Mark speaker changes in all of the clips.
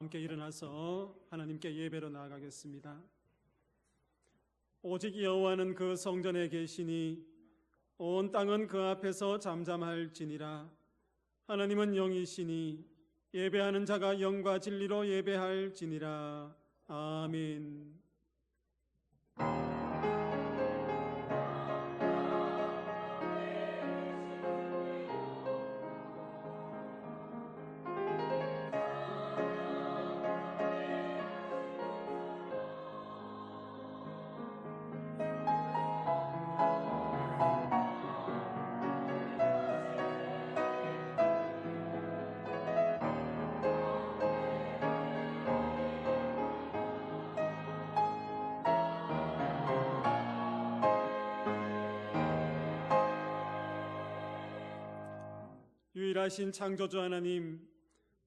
Speaker 1: 함께 일어나서 하나님께 예배로 나아가겠습니다. 오직 여호와는 그 성전에 계시니 온 땅은 그 앞에서 잠잠할지니라. 하나님은 영이시니 예배하는 자가 영과 진리로 예배할지니라. 아멘. 유일하신 창조주 하나님,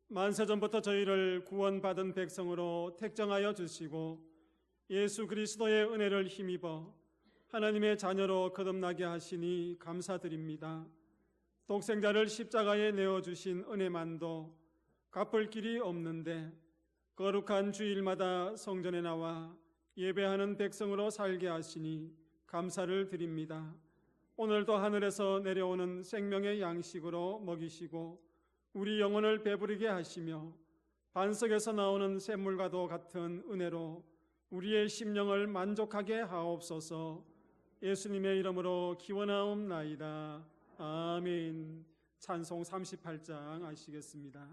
Speaker 1: 만세전부터 저희를 구원받은 백성으로 택정하여 주시고 예수 그리스도의 은혜를 힘입어 하나님의 자녀로 거듭나게 하시니 감사드립니다. 독생자를 십자가에 내어주신 은혜만도 갚을 길이 없는데 거룩한 주일마다 성전에 나와 예배하는 백성으로 살게 하시니 감사를 드립니다. 오늘도 하늘에서 내려오는 생명의 양식으로 먹이시고 우리 영혼을 배부르게 하시며 반석에서 나오는 샘물과도 같은 은혜로 우리의 심령을 만족하게 하옵소서. 예수님의 이름으로 기원하옵나이다. 아멘. 찬송 38장 하시겠습니다.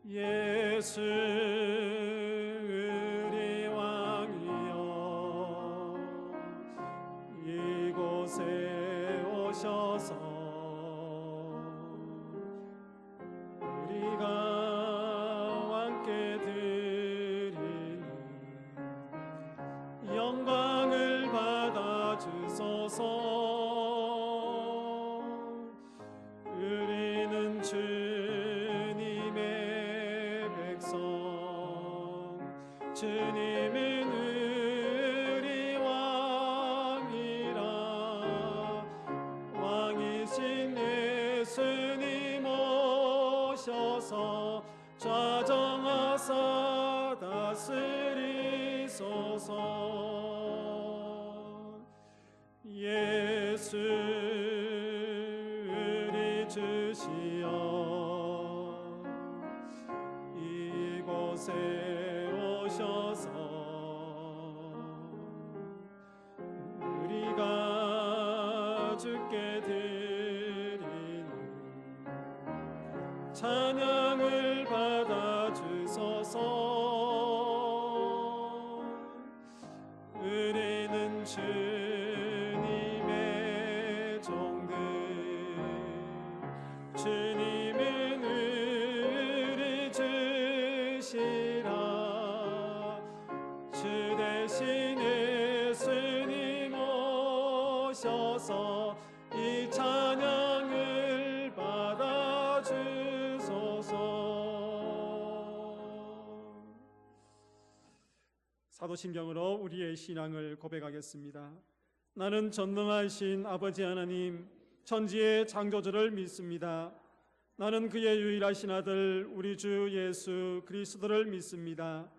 Speaker 1: 예수 우리 왕이여 이곳에 오셔서 우리가 왕께 드리는 영광을 받아 주소서. 우리는 주님은 우리 왕이라. 왕이신 예수님 오셔서 좌정하사 다스리소서. 예수 우리 주시여 이곳에 오셔서 우리가 주께 드리는 찬양을 받아 주소서. 우리는 주님의 종들, 주님은 우리 주시라. 주 대신 예수님 오셔서 이 찬양을 받아 주소서. 사도신경으로 우리의 신앙을 고백하겠습니다. 나는 전능하신 아버지 하나님 천지의 창조주를 믿습니다. 나는 그의 유일하신 아들 우리 주 예수 그리스도를 믿습니다.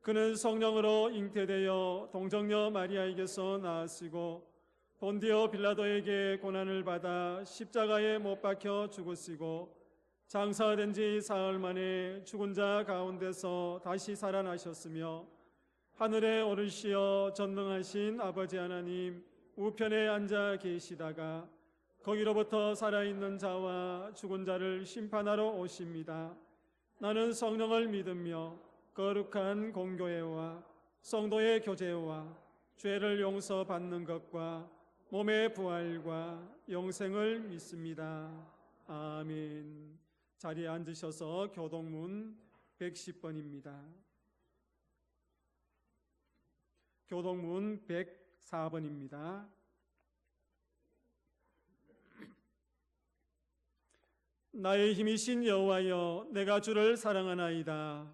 Speaker 1: 그는 성령으로 잉태되어 동정녀 마리아에게서 나으시고 본디오 빌라도에게 고난을 받아 십자가에 못 박혀 죽으시고 장사된 지 사흘 만에 죽은 자 가운데서 다시 살아나셨으며 하늘에 오르시어 전능하신 아버지 하나님 우편에 앉아 계시다가 거기로부터 살아있는 자와 죽은 자를 심판하러 오십니다. 나는 성령을 믿으며 거룩한 공교회와 성도의 교제와 죄를 용서받는 것과 몸의 부활과 영생을 믿습니다. 아멘. 자리에 앉으셔서 교동문 110번입니다. 교동문 104번입니다. 나의 힘이신 여호와여 내가 주를 사랑하나이다.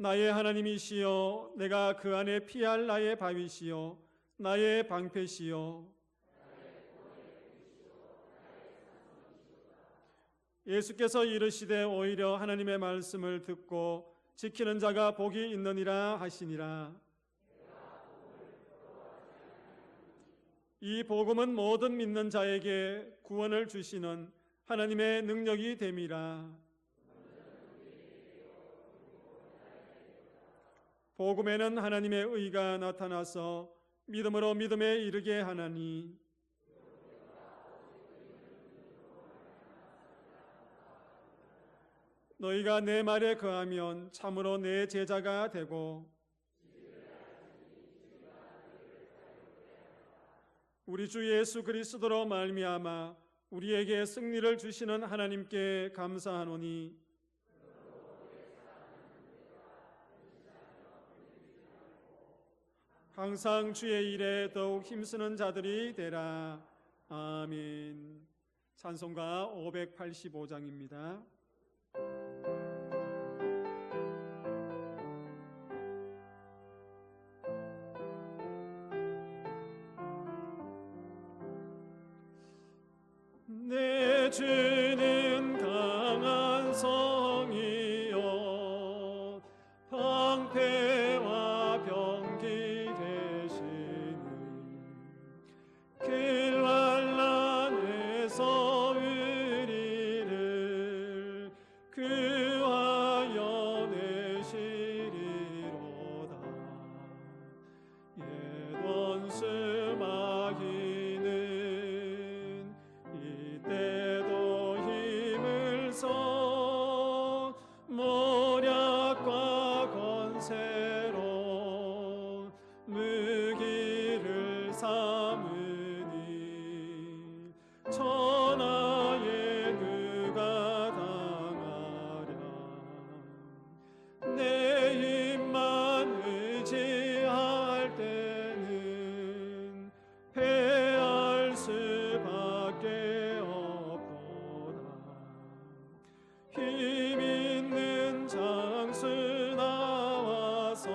Speaker 1: 나의 하나님이시여, 내가 그 안에 피할 나의 바위시여, 나의 방패시여. 예수께서 이르시되 오히려 하나님의 말씀을 듣고 지키는 자가 복이 있느니라 하시니라. 이 복음은 모든 믿는 자에게 구원을 주시는 하나님의 능력이 됨이라. 복음에는 하나님의 의가 나타나서 믿음으로 믿음에 이르게 하나니, 너희가 내 말에 거하면 참으로 내 제자가 되고 우리 주 예수 그리스도로 말미암아 우리에게 승리를 주시는 하나님께 감사하노니, 항상 주의 일에 더욱 힘쓰는 자들이 되라. 아멘. 찬송가 585장입니다. 내 주는 강한 성이요 방패와 병기 되시니, 길 환난에서 우리를 구하여 내시리로다. 옛 원수 마귀는 이때도 힘을 써 모략과 권세로 무기를 삼으니, 천하에 누가 당하랴. 내 힘만 의지할 때는 패할 수밖에 없도다. 힘 있는 장수 나와서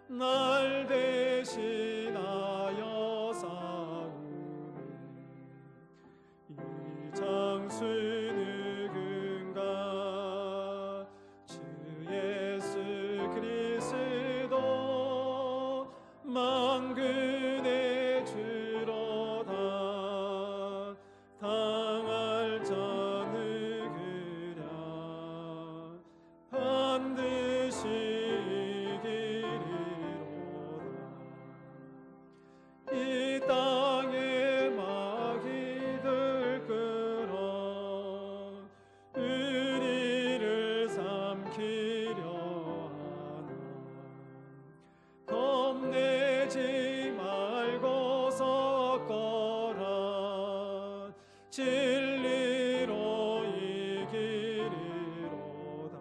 Speaker 1: 날 대신하여 싸우네. 이 장수 누군가? 주 예수 그리스도 만군의 주로다. 당할 자 누구랴? 반드시 이기리로다. 이 땅에 마귀들 끌어 우리를 삼키려 하나. 겁내지 말고 섞어라. 진리로 이기리로다.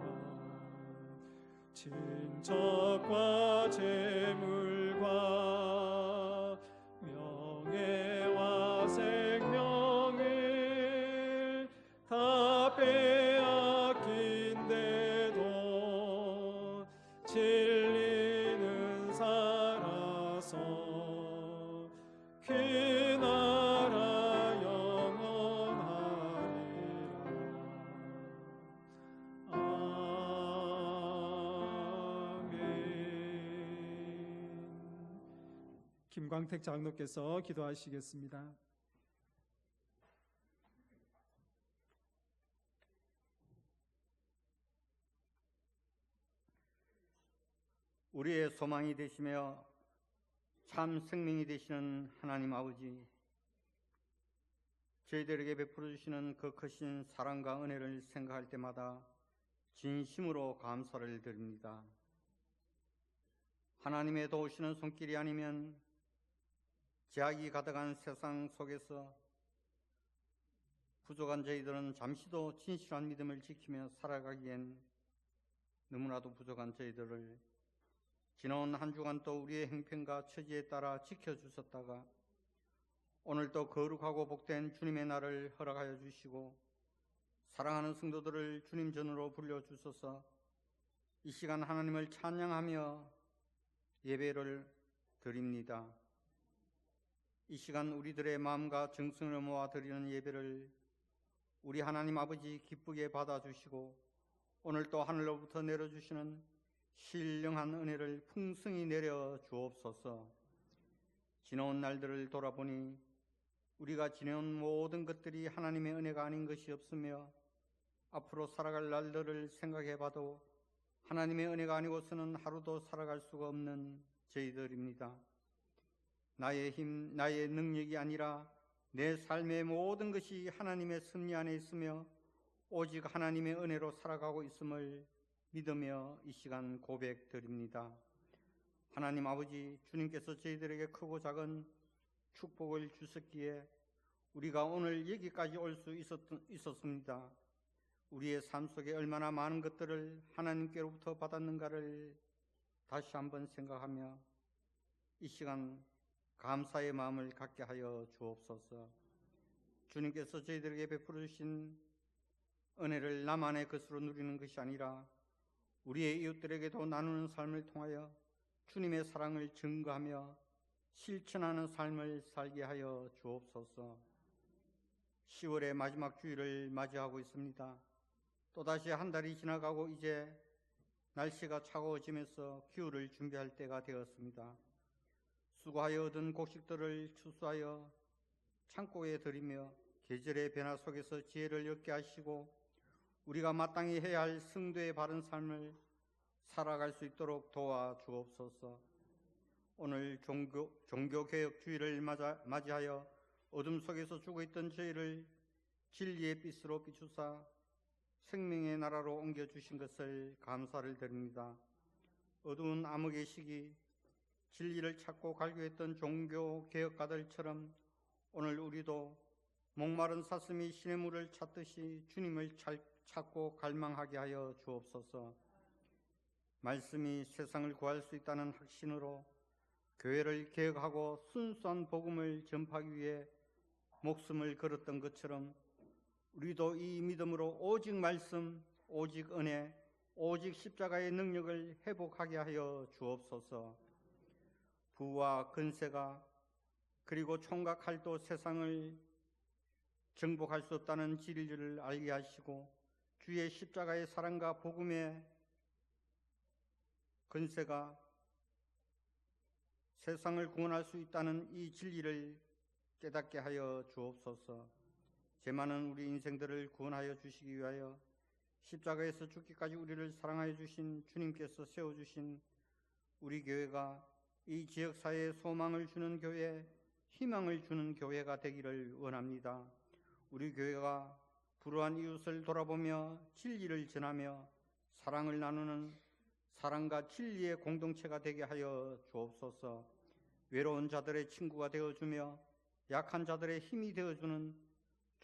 Speaker 1: 친척과 재물과 명예와 생명을 다 빼앗긴데도 진리는 살아서 그 나라 영원하리라. 아멘. 김광택 장로께서 기도하시겠습니다.
Speaker 2: 우리의 소망이 되시며 참 생명이 되시는 하나님 아버지, 저희들에게 베풀어 주시는 그 크신 사랑과 은혜를 생각할 때마다 진심으로 감사를 드립니다. 하나님의 도우시는 손길이 아니면 제약이 가득한 세상 속에서 부족한 저희들은 잠시도 진실한 믿음을 지키며 살아가기엔 너무나도 부족한 저희들을 지나온 한 주간 또 우리의 행편과 처지에 따라 지켜주셨다가 오늘 또 거룩하고 복된 주님의 날을 허락하여 주시고 사랑하는 성도들을 주님 전으로 불려주셔서 이 시간 하나님을 찬양하며 예배를 드립니다. 이 시간 우리들의 마음과 정성을 모아 드리는 예배를 우리 하나님 아버지 기쁘게 받아주시고 오늘 또 하늘로부터 내려주시는 신령한 은혜를 풍성히 내려 주옵소서. 지나온 날들을 돌아보니 우리가 지내온 모든 것들이 하나님의 은혜가 아닌 것이 없으며 앞으로 살아갈 날들을 생각해봐도 하나님의 은혜가 아니고서는 하루도 살아갈 수가 없는 저희들입니다. 나의 힘, 나의 능력이 아니라 내 삶의 모든 것이 하나님의 섭리 안에 있으며 오직 하나님의 은혜로 살아가고 있음을 믿으며 이 시간 고백드립니다. 하나님 아버지, 주님께서 저희들에게 크고 작은 축복을 주셨기에 우리가 오늘 여기까지 올 수 있었습니다. 우리의 삶 속에 얼마나 많은 것들을 하나님께로부터 받았는가를 다시 한번 생각하며 이 시간 감사의 마음을 갖게 하여 주옵소서. 주님께서 저희들에게 베풀어 주신 은혜를 나만의 것으로 누리는 것이 아니라 우리의 이웃들에게도 나누는 삶을 통하여 주님의 사랑을 증거하며 실천하는 삶을 살게 하여 주옵소서. 10월의 마지막 주일을 맞이하고 있습니다. 또다시 한 달이 지나가고 이제 날씨가 차가워지면서 기후를 준비할 때가 되었습니다. 수고하여 얻은 곡식들을 추수하여 창고에 들이며 계절의 변화 속에서 지혜를 얻게 하시고 우리가 마땅히 해야 할 성도의 바른 삶을 살아갈 수 있도록 도와주옵소서. 오늘 종교개혁 주일을 맞이하여 어둠 속에서 죽어있던 저희를 진리의 빛으로 비추사 생명의 나라로 옮겨주신 것을 감사를 드립니다. 어두운 암흑의 시기 진리를 찾고 갈구했던 종교개혁가들처럼 오늘 우리도 목마른 사슴이 신의 물을 찾듯이 주님을 찾고 갈망하게 하여 주옵소서. 말씀이 세상을 구할 수 있다는 확신으로 교회를 개혁하고 순수한 복음을 전파하기 위해 목숨을 걸었던 것처럼 우리도 이 믿음으로 오직 말씀, 오직 은혜, 오직 십자가의 능력을 회복하게 하여 주옵소서. 부와 근세가 그리고 총각 칼도 세상을 정복할 수 없다는 진리를 알게 하시고 주의 십자가의 사랑과 복음의 근세가 세상을 구원할 수 있다는 이 진리를 깨닫게 하여 주옵소서. 제 많은 우리 인생들을 구원하여 주시기 위하여 십자가에서 죽기까지 우리를 사랑하여 주신 주님께서 세워주신 우리 교회가 이 지역사회에 소망을 주는 교회, 희망을 주는 교회가 되기를 원합니다. 우리 교회가 불우한 이웃을 돌아보며 진리를 전하며 사랑을 나누는 사랑과 진리의 공동체가 되게 하여 주옵소서. 외로운 자들의 친구가 되어주며 약한 자들의 힘이 되어주는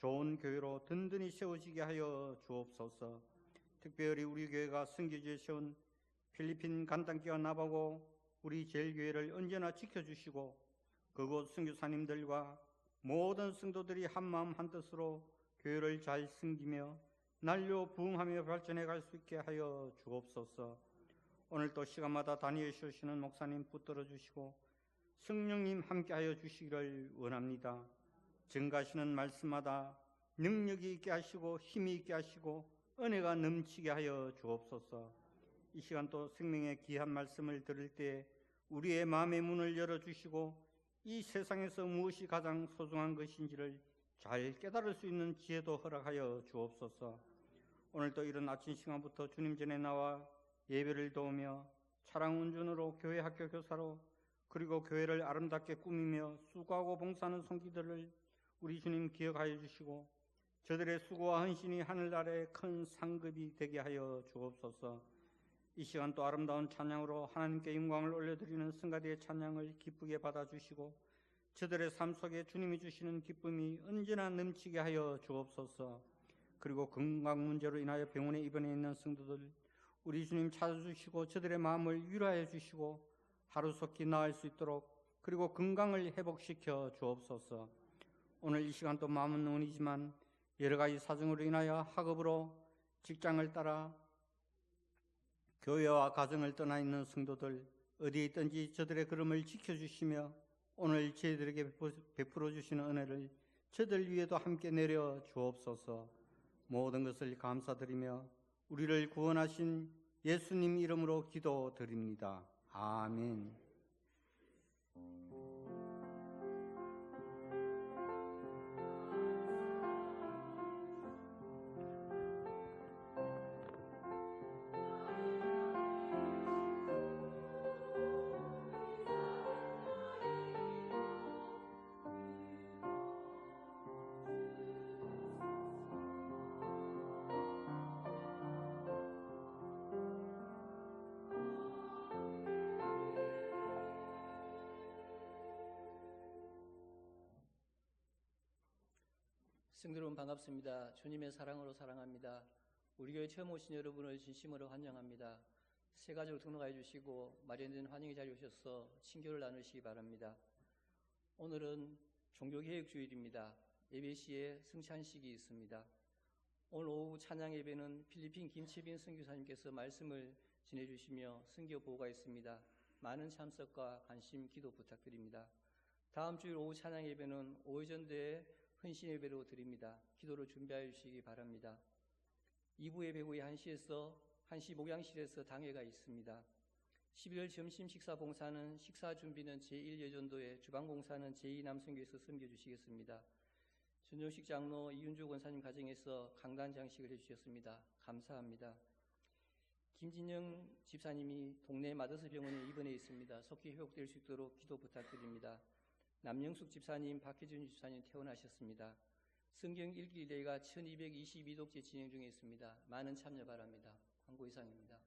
Speaker 2: 좋은 교회로 든든히 세워지게 하여 주옵소서. 특별히 우리 교회가 선교지에 세운 필리핀 간단교와 나바고 우리 제일교회를 언제나 지켜주시고 그곳 선교사님들과 모든 성도들이 한마음 한뜻으로 교회를 잘 섬기며 날로 부흥하며 발전해 갈 수 있게 하여 주옵소서. 오늘 또 시간마다 다니엘 쉬시는 목사님 붙들어 주시고 성령님 함께하여 주시기를 원합니다. 증가하시는 말씀마다 능력이 있게 하시고 힘이 있게 하시고 은혜가 넘치게 하여 주옵소서. 이 시간 또 생명의 귀한 말씀을 들을 때 우리의 마음의 문을 열어주시고 이 세상에서 무엇이 가장 소중한 것인지를 잘 깨달을 수 있는 지혜도 허락하여 주옵소서. 오늘도 이른 아침 시간부터 주님 전에 나와 예배를 도우며 차량 운전으로 교회 학교 교사로 그리고 교회를 아름답게 꾸미며 수고하고 봉사하는 손기들을 우리 주님 기억하여 주시고 저들의 수고와 헌신이 하늘 아래 큰 상급이 되게 하여 주옵소서. 이 시간 또 아름다운 찬양으로 하나님께 영광을 올려드리는 성가대의 찬양을 기쁘게 받아주시고 저들의 삶 속에 주님이 주시는 기쁨이 언제나 넘치게 하여 주옵소서. 그리고 건강 문제로 인하여 병원에 입원해 있는 성도들 우리 주님 찾아주시고 저들의 마음을 위로하여 주시고 하루속히 나을 수 있도록 그리고 건강을 회복시켜 주옵소서. 오늘 이 시간 또 마음은 운이지만 여러 가지 사정으로 인하여 학업으로 직장을 따라 교회와 가정을 떠나 있는 성도들 어디에 있든지 저들의 걸음을 지켜주시며 오늘 저희들에게 베풀어 주시는 은혜를 저들 위에도 함께 내려 주옵소서. 모든 것을 감사드리며 우리를 구원하신 예수님 이름으로 기도드립니다. 아멘.
Speaker 3: 성도 여러분 반갑습니다. 주님의 사랑으로 사랑합니다. 우리 교회 처음 오신 여러분을 진심으로 환영합니다. 새 가족 등록해 주시고 마련된 환영의 자리에 오셔서 친교를 나누시기 바랍니다. 오늘은 종교개혁 주일입니다. 예배 시에 성찬식이 있습니다. 오늘 오후 찬양 예배는 필리핀 김채빈 선교사님께서 말씀을 전해주시며 선교 보고가 있습니다. 많은 참석과 관심 기도 부탁드립니다. 다음 주일 오후 찬양 예배는 오회전대에 헌신 예배로 드립니다. 기도를 준비하여 주시기 바랍니다. 2부 예배 후에 1시 목양실에서 당회가 있습니다. 11월 점심 식사 봉사는 식사 준비는 제1여전도에 주방 봉사는 제2남성교에서 섬겨주시겠습니다. 전종식 장로 이윤주 권사님 가정에서 강단 장식을 해주셨습니다. 감사합니다. 김진영 집사님이 동네 마더스 병원에 입원해 있습니다. 속히 회복될 수 있도록 기도 부탁드립니다. 남영숙 집사님, 박혜준 집사님 퇴원하셨습니다. 성경 읽기 대회가 1222독째 진행 중에 있습니다. 많은 참여 바랍니다. 광고 이상입니다.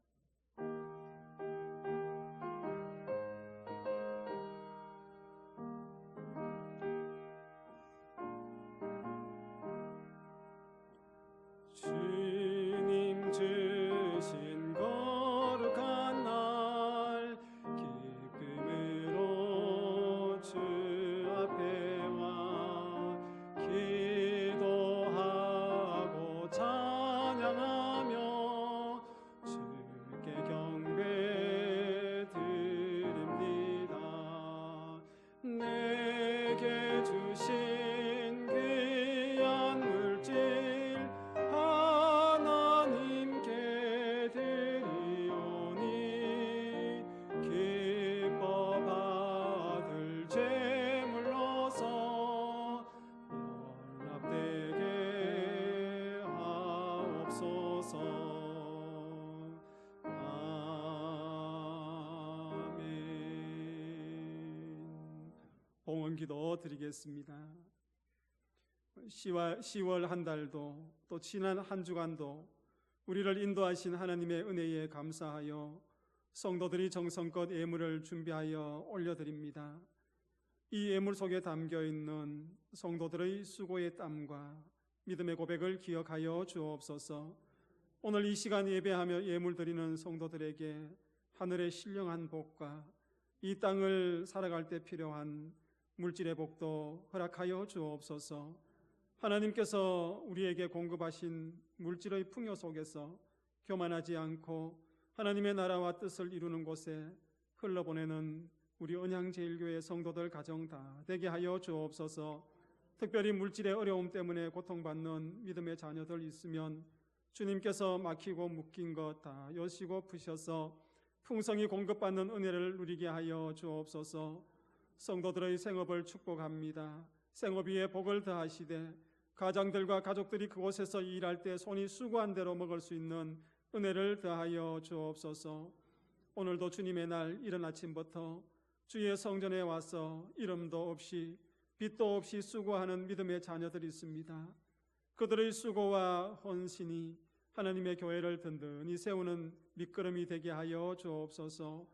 Speaker 1: 주님 주신 거룩한 날 기쁨으로 주 앞에 와 기도하고 찬양하며 주께 경배 드립니다. 내게 주신 귀한 물질 하나님께 드리오니 기뻐 받을 제물로서 연락되게 하옵소서. 아멘. 봉헌기도 드리겠습니다. 10월 한 달도 또 지난 한 주간도 우리를 인도하신 하나님의 은혜에 감사하여 성도들이 정성껏 예물을 준비하여 올려드립니다. 이 예물 속에 담겨있는 성도들의 수고의 땀과 믿음의 고백을 기억하여 주옵소서. 오늘 이 시간 예배하며 예물 드리는 성도들에게 하늘의 신령한 복과 이 땅을 살아갈 때 필요한 물질의 복도 허락하여 주옵소서. 하나님께서 우리에게 공급하신 물질의 풍요 속에서 교만하지 않고 하나님의 나라와 뜻을 이루는 곳에 흘러보내는 우리 언양제일교회 성도들 가정 다 되게 하여 주옵소서. 특별히 물질의 어려움 때문에 고통받는 믿음의 자녀들 있으면 주님께서 막히고 묶인 것 다 여시고 푸셔서 풍성히 공급받는 은혜를 누리게 하여 주옵소서. 성도들의 생업을 축복합니다. 생업 위에 복을 더하시되 가장들과 가족들이 그곳에서 일할 때 손이 수고한 대로 먹을 수 있는 은혜를 더하여 주옵소서. 오늘도 주님의 날 이른 아침부터 주의 성전에 와서 이름도 없이 빚도 없이 수고하는 믿음의 자녀들이 있습니다. 그들의 수고와 헌신이 하나님의 교회를 든든히 세우는 밑거름이 되게 하여 주옵소서.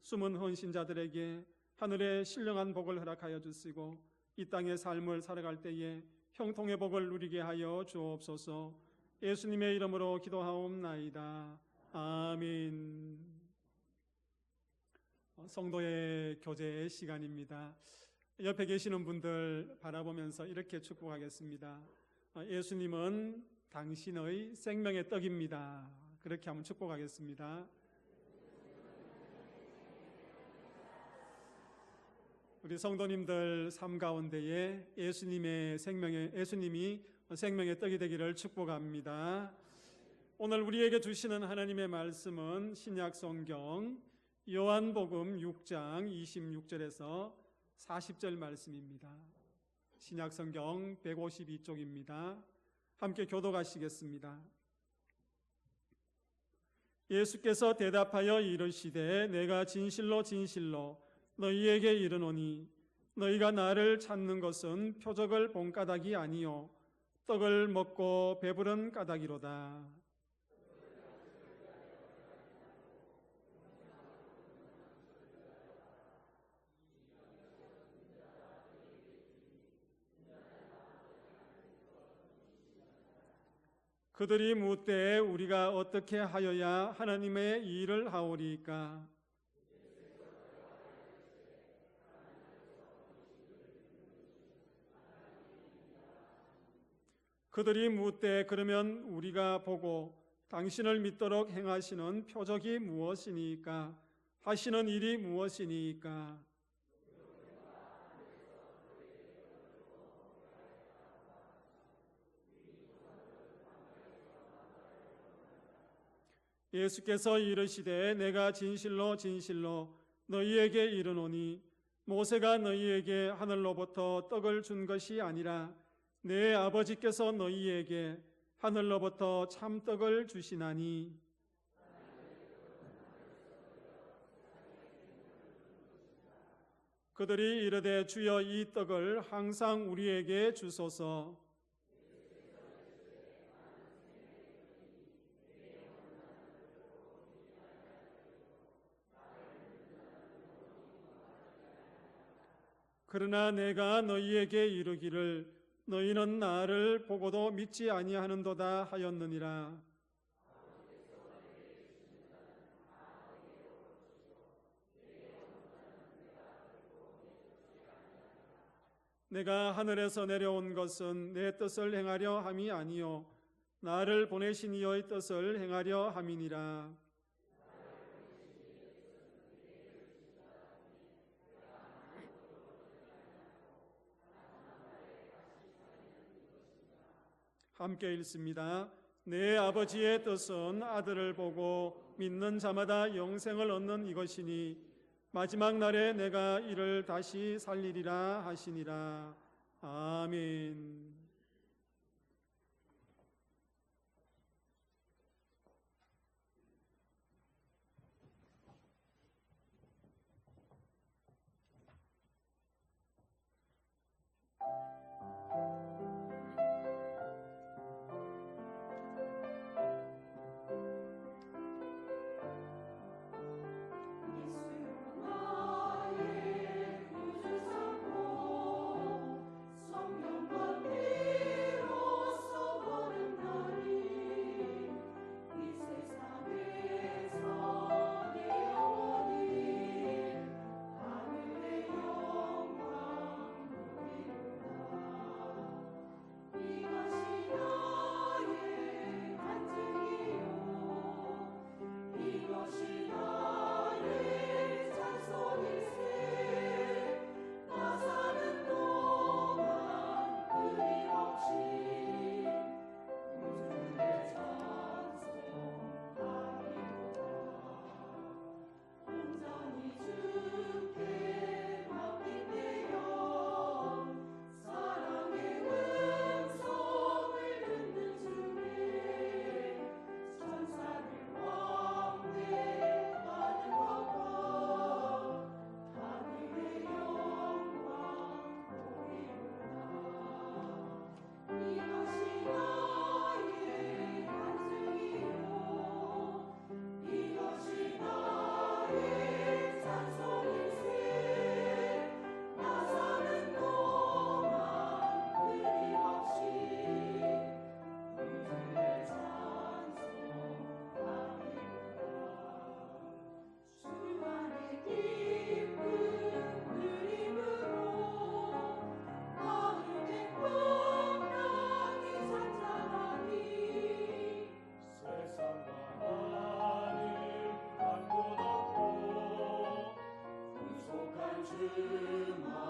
Speaker 1: 숨은 헌신자들에게 하늘의 신령한 복을 허락하여 주시고 이 땅의 삶을 살아갈 때에 형통의 복을 누리게 하여 주옵소서. 예수님의 이름으로 기도하옵나이다. 아멘. 성도의 교제의 시간입니다. 옆에 계시는 분들 바라보면서 이렇게 축복하겠습니다. 예수님은 당신의 생명의 떡입니다. 그렇게 한번 축복하겠습니다. 우리 성도님들 삶 가운데에 예수님이 생명의 떡이 되기를 축복합니다. 오늘 우리에게 주시는 하나님의 말씀은 신약 성경 요한복음 6장 26절에서 40절 말씀입니다. 신약 성경 152쪽입니다. 함께 교독하시겠습니다. 예수께서 대답하여 이르시되 내가 진실로 진실로 너희에게 이르노니 너희가 나를 찾는 것은 표적을 본 까닭이 아니요 떡을 먹고 배부른 까닭이로다. 그들이 묻되 우리가 어떻게 하여야 하나님의 일을 하오리까? 그들이 묻되 그러면 우리가 보고 당신을 믿도록 행하시는 표적이 무엇이니까? 하시는 일이 무엇이니까? 예수께서 이르시되 내가 진실로 진실로 너희에게 이르노니 모세가 너희에게 하늘로부터 떡을 준 것이 아니라 내 아버지께서 너희에게 하늘로부터 참떡을 주시나니 그들이 이르되 주여 이 떡을 항상 우리에게 주소서. 그러나 내가 너희에게 이르기를 너희는 나를 보고도 믿지 아니하는도다 하였느니라. 내가 하늘에서 내려온 것은 내 뜻을 행하려 함이 아니요 나를 보내신 이의 뜻을 행하려 함이니라. 함께 읽습니다. 내 아버지의 뜻은 아들을 보고 믿는 자마다 영생을 얻는 이것이니 마지막 날에 내가 이를 다시 살리리라 하시니라. 아멘.
Speaker 4: 주마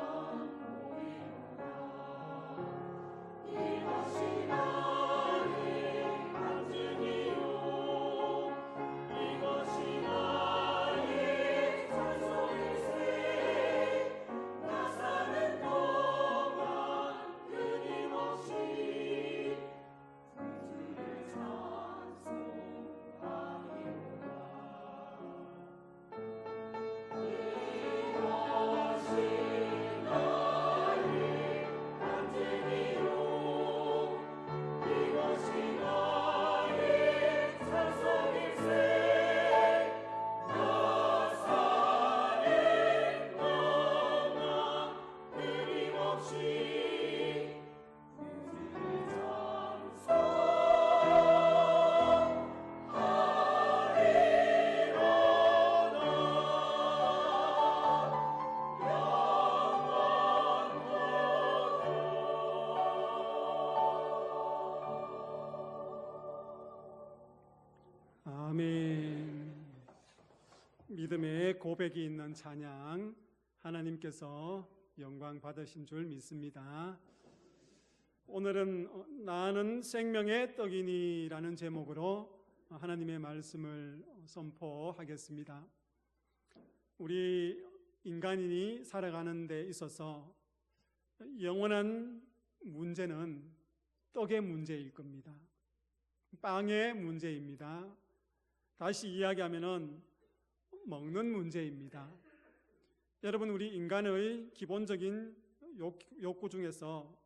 Speaker 1: 아멘. 믿음의 고백이 있는 찬양, 하나님께서 영광 받으신 줄 믿습니다. 오늘은 나는 생명의 떡이니라는 제목으로 하나님의 말씀을 선포하겠습니다. 우리 인간인이 살아가는 데 있어서 영원한 문제는 떡의 문제일 겁니다. 빵의 문제입니다. 다시 이야기하면은 먹는 문제입니다. 여러분, 우리 인간의 기본적인 욕구 중에서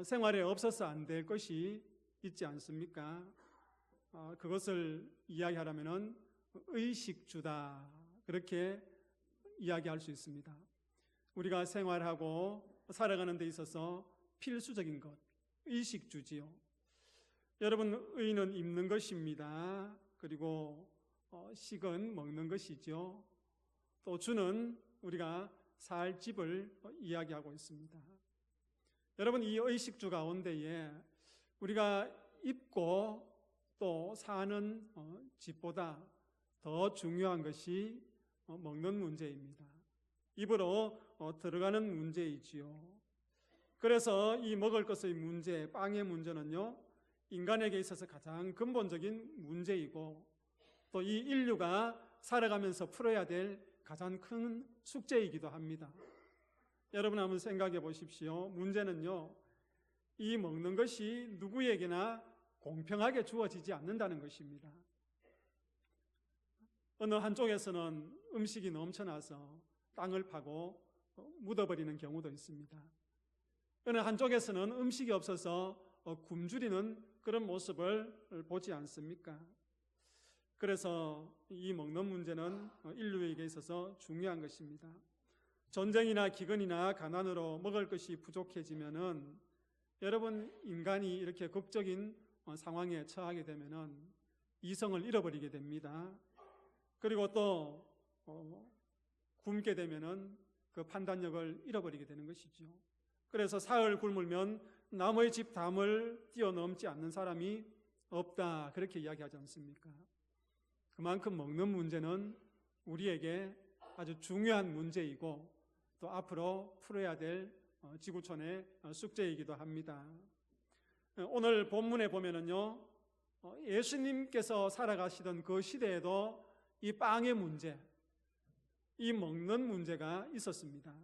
Speaker 1: 생활에 없어서 안 될 것이 있지 않습니까? 그것을 이야기하려면은 의식주다, 그렇게 이야기할 수 있습니다. 우리가 생활하고 살아가는 데 있어서 필수적인 것, 의식주지요. 여러분, 의는 입는 것입니다. 그리고 식은 먹는 것이죠. 또 주는 우리가 살 집을 이야기하고 있습니다. 여러분, 이 의식주 가운데에 우리가 입고 또 사는 집보다 더 중요한 것이 먹는 문제입니다. 입으로 들어가는 문제이지요. 그래서 이 먹을 것의 문제, 빵의 문제는요, 인간에게 있어서 가장 근본적인 문제이고 또 이 인류가 살아가면서 풀어야 될 가장 큰 숙제이기도 합니다. 여러분, 한번 생각해 보십시오. 문제는요, 이 먹는 것이 누구에게나 공평하게 주어지지 않는다는 것입니다. 어느 한쪽에서는 음식이 넘쳐나서 땅을 파고 묻어버리는 경우도 있습니다. 어느 한쪽에서는 음식이 없어서 굶주리는 그런 모습을 보지 않습니까? 그래서 이 먹는 문제는 인류에게 있어서 중요한 것입니다. 전쟁이나 기근이나 가난으로 먹을 것이 부족해지면은 여러분, 인간이 이렇게 극적인 상황에 처하게 되면은 이성을 잃어버리게 됩니다. 그리고 또 굶게 되면은 그 판단력을 잃어버리게 되는 것이죠. 그래서 사흘 굶으면 남의 집 담을 뛰어넘지 않는 사람이 없다, 그렇게 이야기하지 않습니까? 그만큼 먹는 문제는 우리에게 아주 중요한 문제이고 또 앞으로 풀어야 될 지구촌의 숙제이기도 합니다. 오늘 본문에 보면은요, 예수님께서 살아가시던 그 시대에도 이 빵의 문제, 이 먹는 문제가 있었습니다.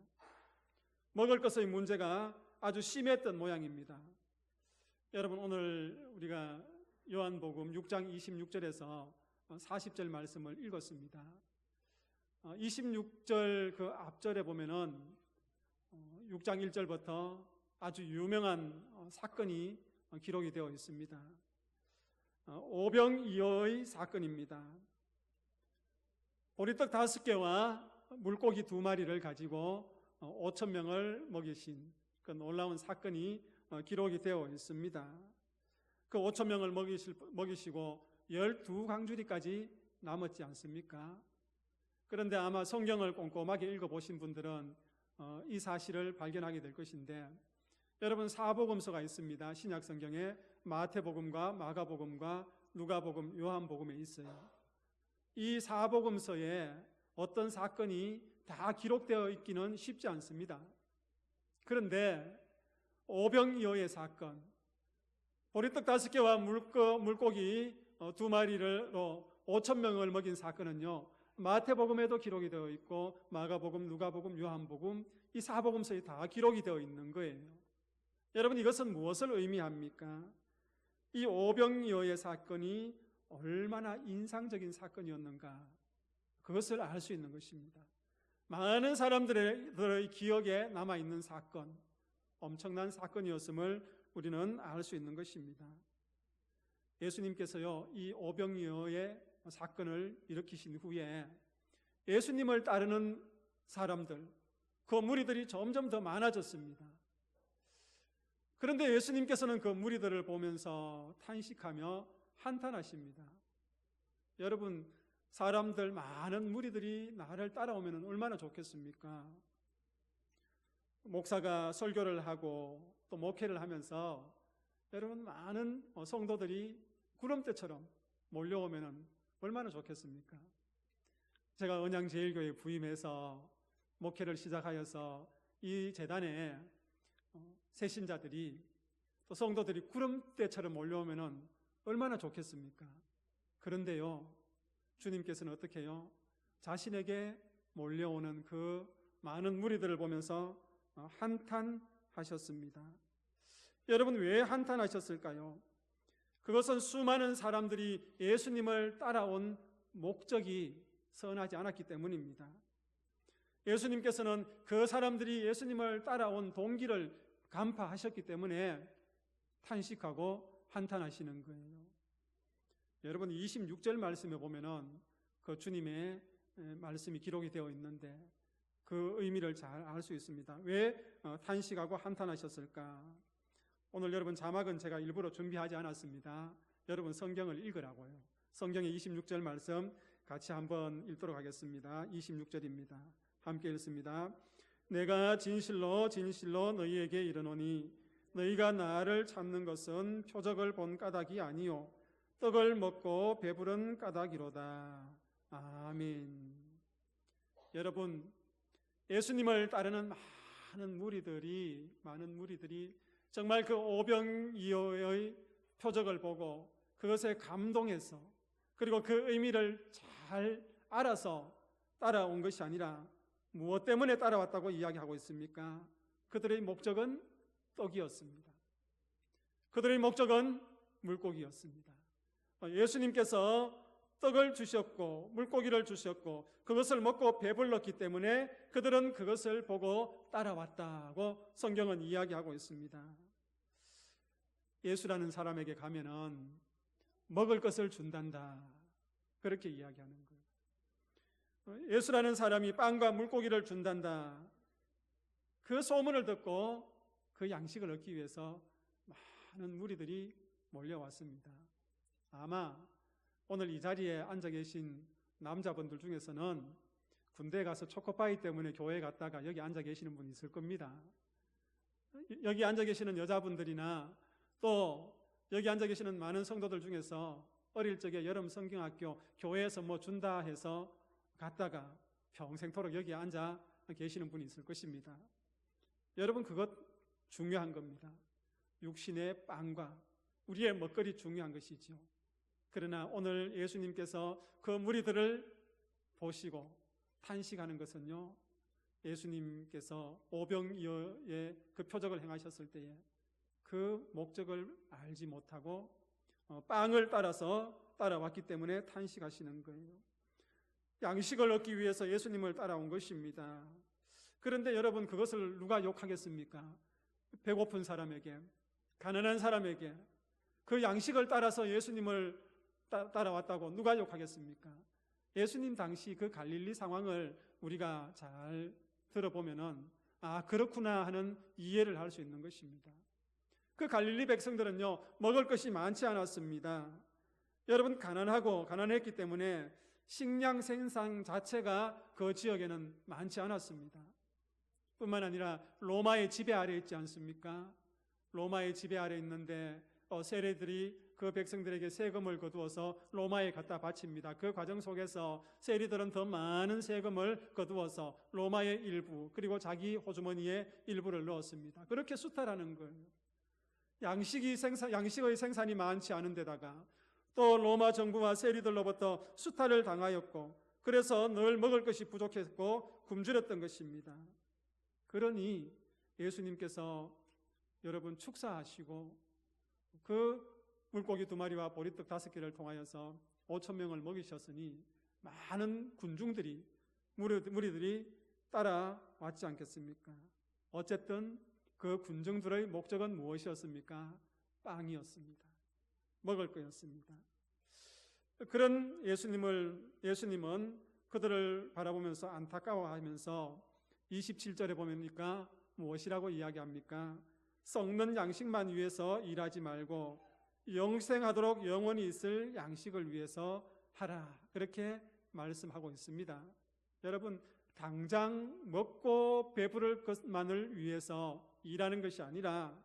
Speaker 1: 먹을 것의 문제가 아주 심했던 모양입니다. 여러분, 오늘 우리가 요한복음 6장 26절에서 40절 말씀을 읽었습니다. 26절 그 앞절에 보면은 6장 1절부터 아주 유명한 사건이 기록이 되어 있습니다. 오병이어의 사건입니다. 보리떡 5개와 물고기 2마리를 가지고 5,000명을 먹이신 그 놀라운 사건이 기록이 되어 있습니다. 그 5,000명을 먹이시고 12광주리까지 남았지 않습니까? 그런데 아마 성경을 꼼꼼하게 읽어보신 분들은 이 사실을 발견하게 될 것인데, 여러분, 사복음서가 있습니다. 신약 성경에 마태복음과 마가복음과 누가복음, 요한복음에 있어요. 이 사복음서에 어떤 사건이 다 기록되어 있기는 쉽지 않습니다. 그런데 오병이어의 사건, 보리떡 5개와 물고기 2마리로 5,000명을 먹인 사건은요, 마태복음에도 기록이 되어 있고 마가복음, 누가복음, 요한복음, 이 사복음서에 다 기록이 되어 있는 거예요. 여러분, 이것은 무엇을 의미합니까? 이 오병이어의 사건이 얼마나 인상적인 사건이었는가, 그것을 알 수 있는 것입니다. 많은 사람들의 기억에 남아있는 사건, 엄청난 사건이었음을 우리는 알 수 있는 것입니다. 예수님께서요, 이 오병이어의 사건을 일으키신 후에 예수님을 따르는 사람들, 그 무리들이 점점 더 많아졌습니다. 그런데 예수님께서는 그 무리들을 보면서 탄식하며 한탄하십니다. 여러분, 사람들, 많은 무리들이 나를 따라오면 얼마나 좋겠습니까? 목사가 설교를 하고 또 목회를 하면서 여러분, 많은 성도들이 구름대처럼 몰려오면 얼마나 좋겠습니까? 제가 언양제일교회 부임해서 목회를 시작하여서 이 재단에 새신자들이 또 성도들이 구름대처럼 몰려오면 얼마나 좋겠습니까? 그런데요, 주님께서는 어떻게 해요? 자신에게 몰려오는 그 많은 무리들을 보면서 한탄하셨습니다. 여러분, 왜 한탄하셨을까요? 그것은 수많은 사람들이 예수님을 따라온 목적이 선하지 않았기 때문입니다. 예수님께서는 그 사람들이 예수님을 따라온 동기를 간파하셨기 때문에 탄식하고 한탄하시는 거예요. 여러분, 26절 말씀에 보면은 그 주님의 말씀이 기록이 되어 있는데 그 의미를 잘 알 수 있습니다. 왜 탄식하고 한탄하셨을까? 오늘 여러분 자막은 제가 일부러 준비하지 않았습니다. 여러분 성경을 읽으라고요. 성경의 26절 말씀 같이 한번 읽도록 하겠습니다. 26절입니다. 함께 읽습니다. 내가 진실로 진실로 너희에게 이르노니 너희가 나를 찾는 것은 표적을 본 까닭이 아니요 떡을 먹고 배부른 까닭이로다. 아멘. 여러분, 예수님을 따르는 많은 무리들이 정말 그 오병이어의 표적을 보고 그것에 감동해서 그리고 그 의미를 잘 알아서 따라온 것이 아니라 무엇 때문에 따라왔다고 이야기하고 있습니까? 그들의 목적은 떡이었습니다. 그들의 목적은 물고기였습니다. 예수님께서 떡을 주셨고 물고기를 주셨고 그것을 먹고 배불렀기 때문에 그들은 그것을 보고 따라왔다고 성경은 이야기하고 있습니다. 예수라는 사람에게 가면은 먹을 것을 준단다, 그렇게 이야기하는 거예요. 예수라는 사람이 빵과 물고기를 준단다, 그 소문을 듣고 그 양식을 얻기 위해서 많은 무리들이 몰려왔습니다. 아마 오늘 이 자리에 앉아 계신 남자분들 중에서는 군대에 가서 초코파이 때문에 교회에 갔다가 여기 앉아 계시는 분이 있을 겁니다. 여기 앉아 계시는 여자분들이나 또 여기 앉아 계시는 많은 성도들 중에서 어릴 적에 여름 성경학교 교회에서 뭐 준다 해서 갔다가 평생토록 여기 앉아 계시는 분이 있을 것입니다. 여러분, 그것 중요한 겁니다. 육신의 빵과 우리의 먹거리 중요한 것이죠. 그러나 오늘 예수님께서 그 무리들을 보시고 탄식하는 것은요, 예수님께서 오병이어의 그 표적을 행하셨을 때에 그 목적을 알지 못하고 빵을 따라서 따라왔기 때문에 탄식하시는 거예요. 양식을 얻기 위해서 예수님을 따라온 것입니다. 그런데 여러분, 그것을 누가 욕하겠습니까? 배고픈 사람에게, 가난한 사람에게 그 양식을 따라서 예수님을 따라왔다고 누가 욕하겠습니까? 예수님 당시 그 갈릴리 상황을 우리가 잘 들어보면은 아, 그렇구나 하는 이해를 할 수 있는 것입니다. 그 갈릴리 백성들은요, 먹을 것이 많지 않았습니다. 여러분, 가난했기 때문에 식량 생산 자체가 그 지역에는 많지 않았습니다. 뿐만 아니라 로마의 지배 아래 있지 않습니까? 로마의 지배 아래 있는데 세리들이 그 백성들에게 세금을 거두어서 로마에 갖다 바칩니다. 그 과정 속에서 세리들은 더 많은 세금을 거두어서 로마의 일부 그리고 자기 호주머니에 일부를 넣었습니다. 그렇게 수탈하는 거예요. 양식의 생산이 많지 않은 데다가 또 로마 정부와 세리들로부터 수탈을 당하였고 그래서 늘 먹을 것이 부족했고 굶주렸던 것입니다. 그러니 예수님께서 여러분 축사하시고 그 물고기 2마리와 보리떡 5개를 통하여서 5,000명을 먹이셨으니 많은 군중들이 무리들이 따라왔지 않겠습니까? 어쨌든 그 군중들의 목적은 무엇이었습니까? 빵이었습니다. 먹을 거였습니다. 그런 예수님은 그들을 바라보면서 안타까워하면서 27절에 보니까 무엇이라고 이야기합니까? 썩는 양식만 위해서 일하지 말고 영생하도록 영원히 있을 양식을 위해서 하라, 그렇게 말씀하고 있습니다. 여러분, 당장 먹고 배부를 것만을 위해서 일하는 것이 아니라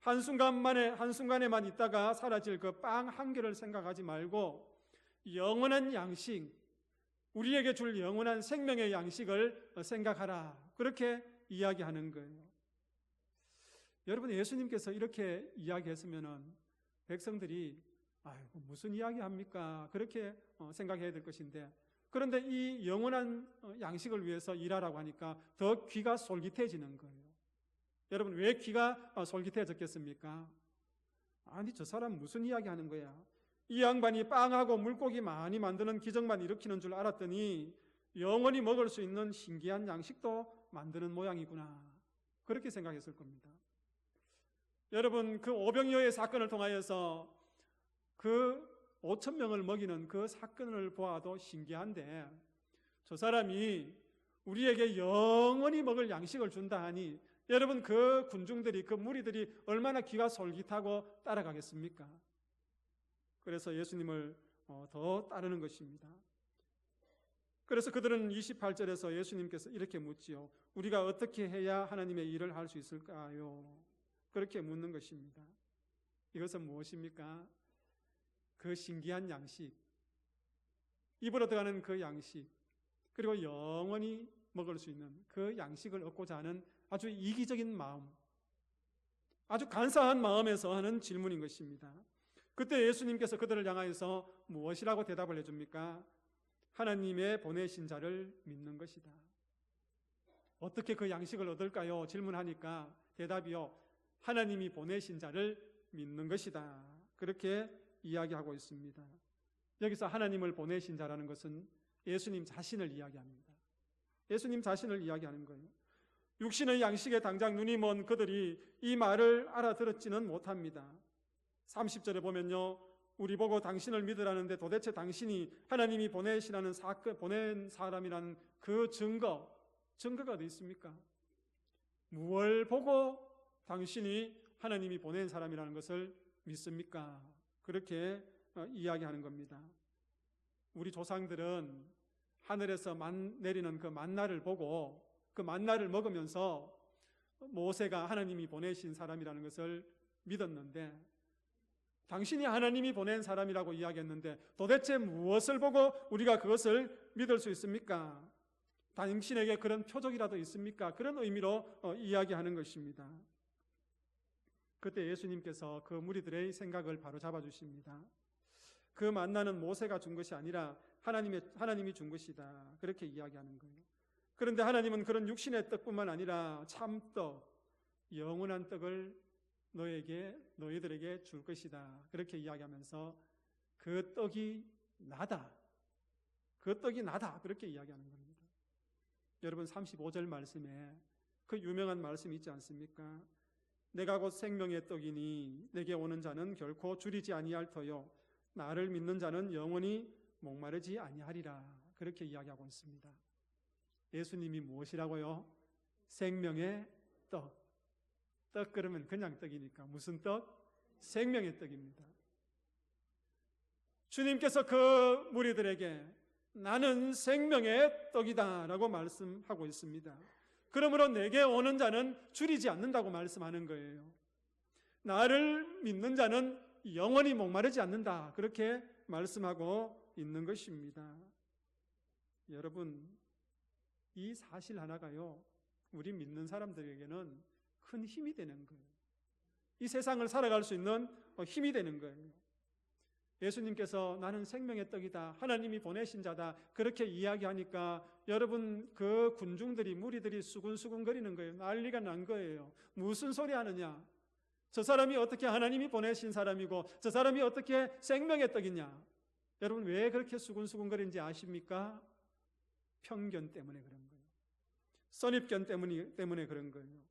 Speaker 1: 한순간에만 있다가 사라질 그 빵 한 개를 생각하지 말고 영원한 양식, 우리에게 줄 영원한 생명의 양식을 생각하라. 그렇게 이야기하는 거예요. 여러분, 예수님께서 이렇게 이야기했으면 백성들이 아이고 무슨 이야기합니까? 그렇게 생각해야 될 것인데, 그런데 이 영원한 양식을 위해서 일하라고 하니까 더 귀가 솔깃해지는 거예요. 여러분, 왜 귀가 솔깃해졌겠습니까? 아니, 저 사람 무슨 이야기하는 거야? 이 양반이 빵하고 물고기 많이 만드는 기적만 일으키는 줄 알았더니 영원히 먹을 수 있는 신기한 양식도 만드는 모양이구나. 그렇게 생각했을 겁니다. 여러분, 그 오병이어의 사건을 통하여서 그 5천 명을 먹이는 그 사건을 보아도 신기한데, 저 사람이 우리에게 영원히 먹을 양식을 준다 하니 여러분, 그 군중들이, 그 무리들이 얼마나 귀가 솔깃하고 따라가겠습니까? 그래서 예수님을 더 따르는 것입니다. 그래서 그들은 28절에서 예수님께서 이렇게 묻지요. 우리가 어떻게 해야 하나님의 일을 할 수 있을까요? 그렇게 묻는 것입니다. 이것은 무엇입니까? 그 신기한 양식, 입으로 들어가는 그 양식, 그리고 영원히 먹을 수 있는 그 양식을 얻고자 하는 아주 이기적인 마음, 아주 간사한 마음에서 하는 질문인 것입니다. 그때 예수님께서 그들을 향하여서 무엇이라고 대답을 해줍니까? 하나님의 보내신 자를 믿는 것이다. 어떻게 그 양식을 얻을까요? 질문하니까 대답이요, 하나님이 보내신 자를 믿는 것이다. 그렇게 이야기하고 있습니다. 여기서 하나님을 보내신 자라는 것은 예수님 자신을 이야기합니다. 예수님 자신을 이야기하는 거예요. 육신의 양식에 당장 눈이 먼 그들이 이 말을 알아들었지는 못합니다. 30절에 보면요, 우리 보고 당신을 믿으라는데 도대체 당신이 하나님이 보내시라는 사건, 보낸 사람이라는 그 증거가 어디 있습니까? 무엇을 보고 당신이 하나님이 보낸 사람이라는 것을 믿습니까? 그렇게 이야기하는 겁니다. 우리 조상들은 하늘에서 내리는 그 만나를 보고 그 만나를 먹으면서 모세가 하나님이 보내신 사람이라는 것을 믿었는데, 당신이 하나님이 보낸 사람이라고 이야기했는데 도대체 무엇을 보고 우리가 그것을 믿을 수 있습니까? 당신에게 그런 표적이라도 있습니까? 그런 의미로 이야기하는 것입니다. 그때 예수님께서 그 무리들의 생각을 바로잡아 주십니다. 그 만나는 모세가 준 것이 아니라 하나님이 준 것이다. 그렇게 이야기하는 거예요. 그런데 하나님은 그런 육신의 떡뿐만 아니라 참떡, 영원한 떡을 너희들에게 줄 것이다. 그렇게 이야기하면서 그 떡이 나다. 그렇게 이야기하는 겁니다. 여러분, 35절 말씀에 그 유명한 말씀이 있지 않습니까? 내가 곧 생명의 떡이니 내게 오는 자는 결코 줄이지 아니할 터요 나를 믿는 자는 영원히 목마르지 아니하리라. 그렇게 이야기하고 있습니다. 예수님이 무엇이라고요? 생명의 떡. 떡 그러면 그냥 떡이니까 무슨 떡? 생명의 떡입니다. 주님께서 그 무리들에게 나는 생명의 떡이다 라고 말씀하고 있습니다. 그러므로 내게 오는 자는 줄이지 않는다고 말씀하는 거예요. 나를 믿는 자는 영원히 목마르지 않는다. 그렇게 말씀하고 있는 것입니다. 여러분, 이 사실 하나가요, 우리 믿는 사람들에게는 큰 힘이 되는 거예요. 이 세상을 살아갈 수 있는 힘이 되는 거예요. 예수님께서 나는 생명의 떡이다, 하나님이 보내신 자다, 그렇게 이야기하니까 여러분, 그 군중들이, 무리들이 수군수군거리는 거예요. 난리가 난 거예요. 무슨 소리 하느냐? 저 사람이 어떻게 하나님이 보내신 사람이고 저 사람이 어떻게 생명의 떡이냐? 여러분, 왜 그렇게 수군수군거리는지 아십니까? 편견 때문에 그런 거예요. 선입견 때문에 그런 거예요.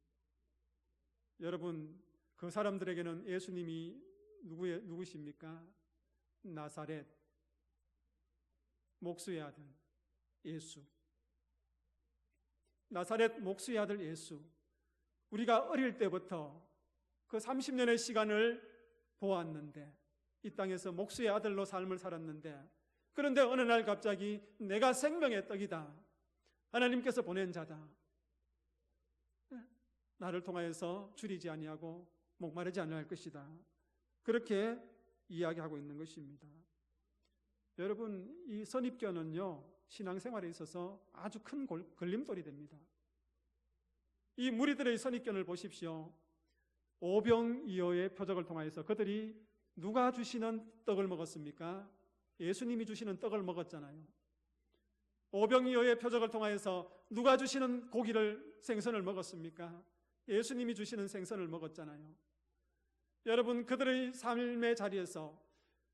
Speaker 1: 여러분, 그 사람들에게는 예수님이 누구십니까? 나사렛 목수의 아들 예수. 나사렛 목수의 아들 예수. 우리가 어릴 때부터 그 30년의 시간을 보았는데, 이 땅에서 목수의 아들로 삶을 살았는데, 그런데 어느 날 갑자기 내가 생명의 떡이다, 하나님께서 보낸 자다, 나를 통하여서 줄이지 아니하고 목마르지 아니할 것이다, 그렇게 이야기하고 있는 것입니다. 여러분, 이 선입견은요, 신앙생활에 있어서 아주 큰 걸림돌이 됩니다. 이 무리들의 선입견을 보십시오. 오병이어의 표적을 통하여서 그들이 누가 주시는 떡을 먹었습니까? 예수님이 주시는 떡을 먹었잖아요. 오병이어의 표적을 통하여서 누가 주시는 생선을 먹었습니까? 예수님이 주시는 생선을 먹었잖아요. 여러분, 그들의 삶의 자리에서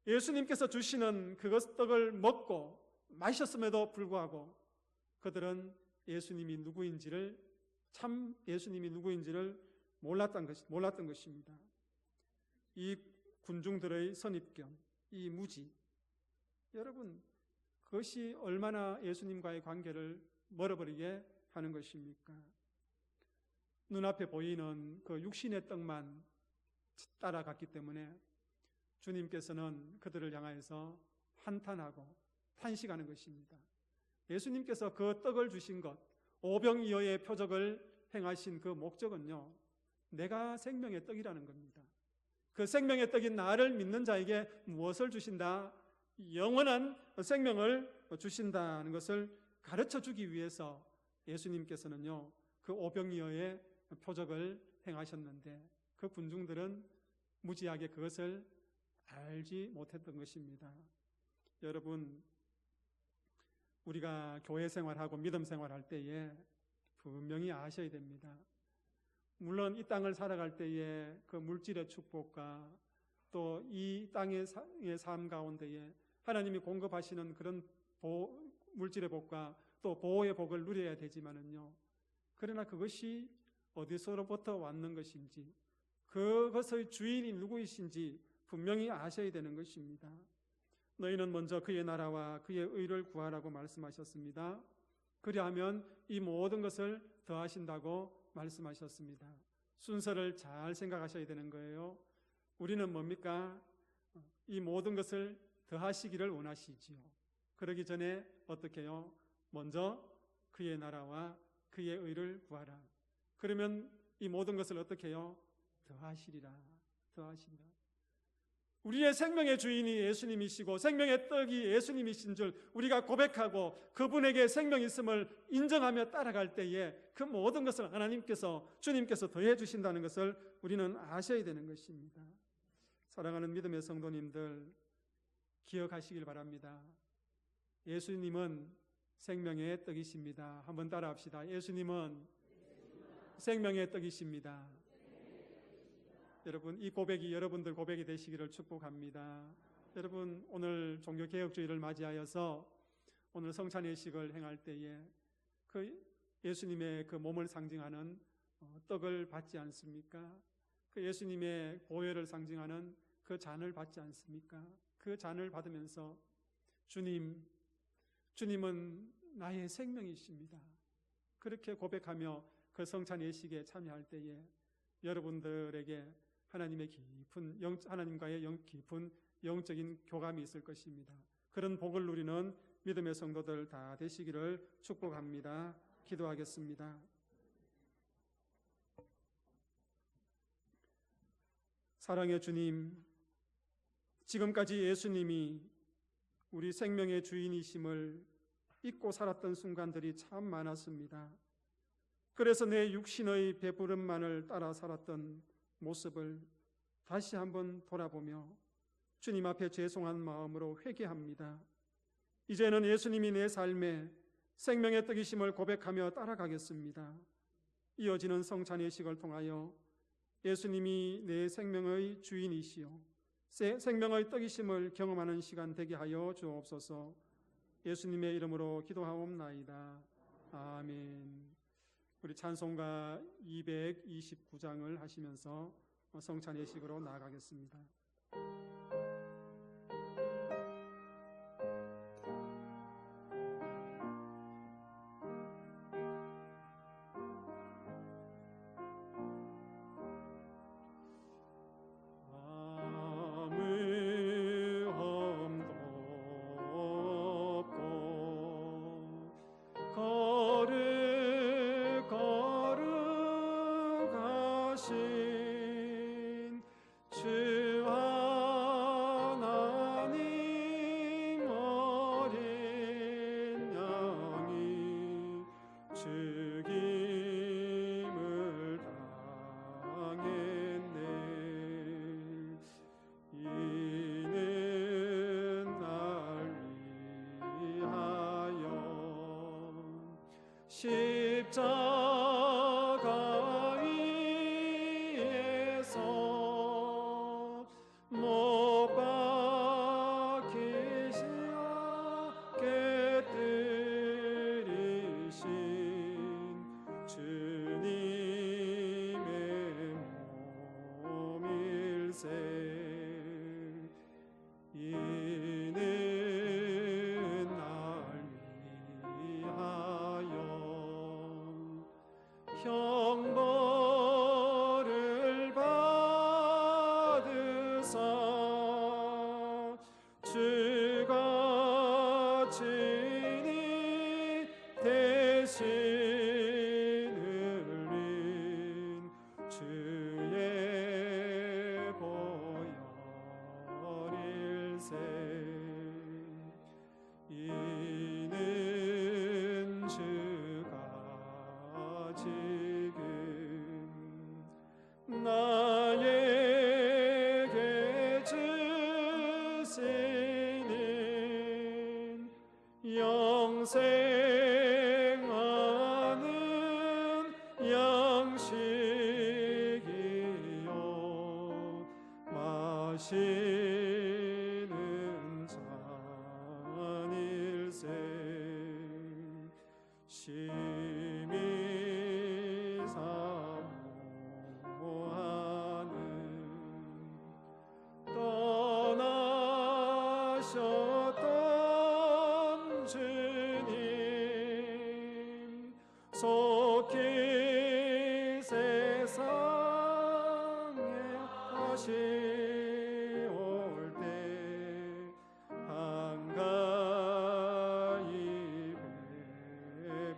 Speaker 1: 예수님께서 주시는 그것 떡을 먹고 마셨음에도 불구하고 그들은 참 예수님이 누구인지를 몰랐던 것입니다. 이 군중들의 선입견, 이 무지, 여러분, 그것이 얼마나 예수님과의 관계를 멀어버리게 하는 것입니까? 눈앞에 보이는 그 육신의 떡만 따라갔기 때문에 주님께서는 그들을 향하여서 한탄하고 탄식하는 것입니다. 예수님께서 그 떡을 주신 것, 오병이어의 표적을 행하신 그 목적은요, 내가 생명의 떡이라는 겁니다. 그 생명의 떡인 나를 믿는 자에게 무엇을 주신다? 영원한 생명을 주신다는 것을 가르쳐 주기 위해서 예수님께서는요, 그 오병이어의 표적을 행하셨는데 그 군중들은 무지하게 그것을 알지 못했던 것입니다. 여러분, 우리가 교회 생활하고 믿음 생활할 때에 분명히 아셔야 됩니다. 물론 이 땅을 살아갈 때에 그 물질의 축복과 또 이 땅의 삶 가운데에 하나님이 공급하시는 그런 물질의 복과 또 보호의 복을 누려야 되지만은요, 그러나 그것이 어디서로부터 왔는 것인지, 그것의 주인이 누구이신지 분명히 아셔야 되는 것입니다. 너희는 먼저 그의 나라와 그의 의를 구하라고 말씀하셨습니다. 그리하면 이 모든 것을 더하신다고 말씀하셨습니다. 순서를 잘 생각하셔야 되는 거예요. 우리는 뭡니까? 이 모든 것을 더하시기를 원하시지요. 그러기 전에 어떻게 해요? 먼저 그의 나라와 그의 의를 구하라. 그러면 이 모든 것을 어떻게 해요? 더하시리라. 우리의 생명의 주인이 예수님이시고 생명의 떡이 예수님이신 줄 우리가 고백하고 그분에게 생명이 있음을 인정하며 따라갈 때에 그 모든 것을 주님께서 더해 주신다는 것을 우리는 아셔야 되는 것입니다. 사랑하는 믿음의 성도님들, 기억하시길 바랍니다. 예수님은 생명의 떡이십니다. 한번 따라합시다. 예수님은 생명의 떡이십니다. 여러분, 이 고백이 여러분들 고백이 되시기를 축복합니다. 여러분, 오늘 종교개혁주의를 맞이하여서 오늘 성찬예식을 행할 때에 그 예수님의 그 몸을 상징하는 떡을 받지 않습니까? 그 예수님의 보혈을 상징하는 그 잔을 받지 않습니까? 그 잔을 받으면서 주님은 나의 생명이십니다. 그렇게 고백하며 그 성찬예식에 참여할 때에 여러분들에게 하나님과의 깊은 영적인 교감이 있을 것입니다. 그런 복을 누리는 믿음의 성도들 다 되시기를 축복합니다. 기도하겠습니다. 사랑의 주님, 지금까지 예수님이 우리 생명의 주인이심을 잊고 살았던 순간들이 참 많았습니다. 그래서 내 육신의 배부름만을 따라 살았던 모습을 다시 한번 돌아보며 주님 앞에 죄송한 마음으로 회개합니다. 이제는 예수님이 내 삶에 생명의 떡이심을 고백하며 따라가겠습니다. 이어지는 성찬예식을 통하여 예수님이 내 생명의 주인이시요 생명의 떡이심을 경험하는 시간 되게 하여 주옵소서. 예수님의 이름으로 기도하옵나이다. 아멘. 우리 찬송가 229장을 하시면서 성찬예식으로 나아가겠습니다.
Speaker 4: 주
Speaker 1: 십자가 위에서 못 박히시어 깨뜨리신 주님의 몸일세. 이는 날 위하여 형벌을 받으사 주가 친히 대신을 린 주의 보혈일세. 이는 주가 지금 나에게 주시는 영생하는 양식이요 마시는 잔일세. 심히 사모하는 떠나셨던 주님 속히 세상에 다시 올 때 한가히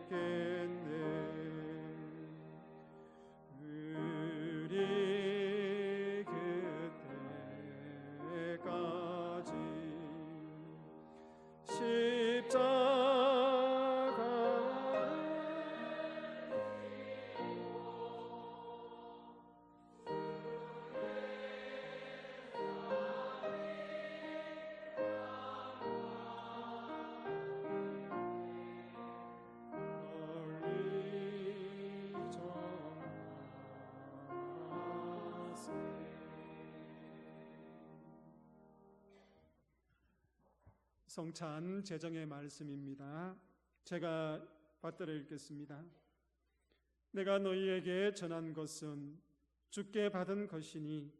Speaker 1: 뵙겠네. 우리 그때까지 성찬 제정의 말씀입니다. 제가 받들어 읽겠습니다. 내가 너희에게 전한 것은 주께 받은 것이니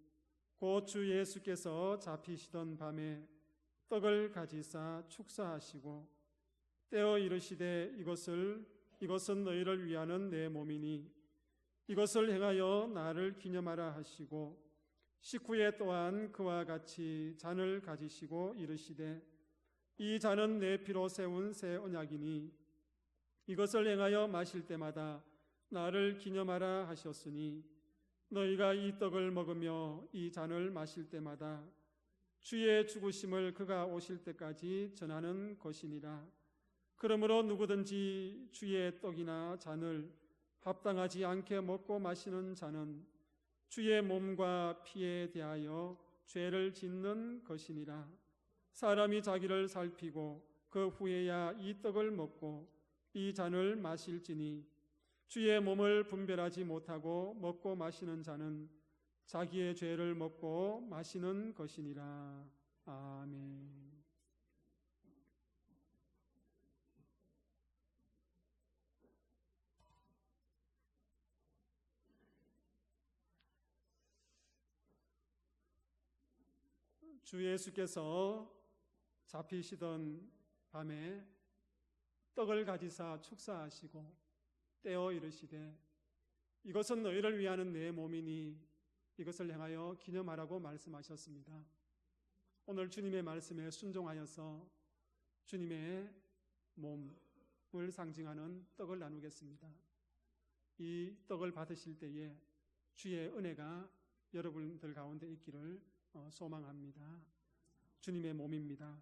Speaker 1: 곧 주 예수께서 잡히시던 밤에 떡을 가지사 축사하시고 떼어 이르시되 이것은 너희를 위하는 내 몸이니 이것을 행하여 나를 기념하라 하시고 식후에 또한 그와 같이 잔을 가지시고 이르시되 이 잔은 내 피로 세운 새 언약이니 이것을 행하여 마실 때마다 나를 기념하라 하셨으니 너희가 이 떡을 먹으며 이 잔을 마실 때마다 주의 죽으심을 그가 오실 때까지 전하는 것이니라. 그러므로 누구든지 주의 떡이나 잔을 합당하지 않게 먹고 마시는 자는 주의 몸과 피에 대하여 죄를 짓는 것이니라. 사람이 자기를 살피고 그 후에야 이 떡을 먹고 이 잔을 마실지니 주의 몸을 분별하지 못하고 먹고 마시는 자는 자기의 죄를 먹고 마시는 것이니라. 아멘. 주 예수께서 잡히시던 밤에 떡을 가지사 축사하시고 떼어 이르시되 이것은 너희를 위하는 내 몸이니 이것을 행하여 기념하라고 말씀하셨습니다. 오늘 주님의 말씀에 순종하여서 주님의 몸을 상징하는 떡을 나누겠습니다. 이 떡을 받으실 때에 주의 은혜가 여러분들 가운데 있기를 소망합니다. 주님의 몸입니다.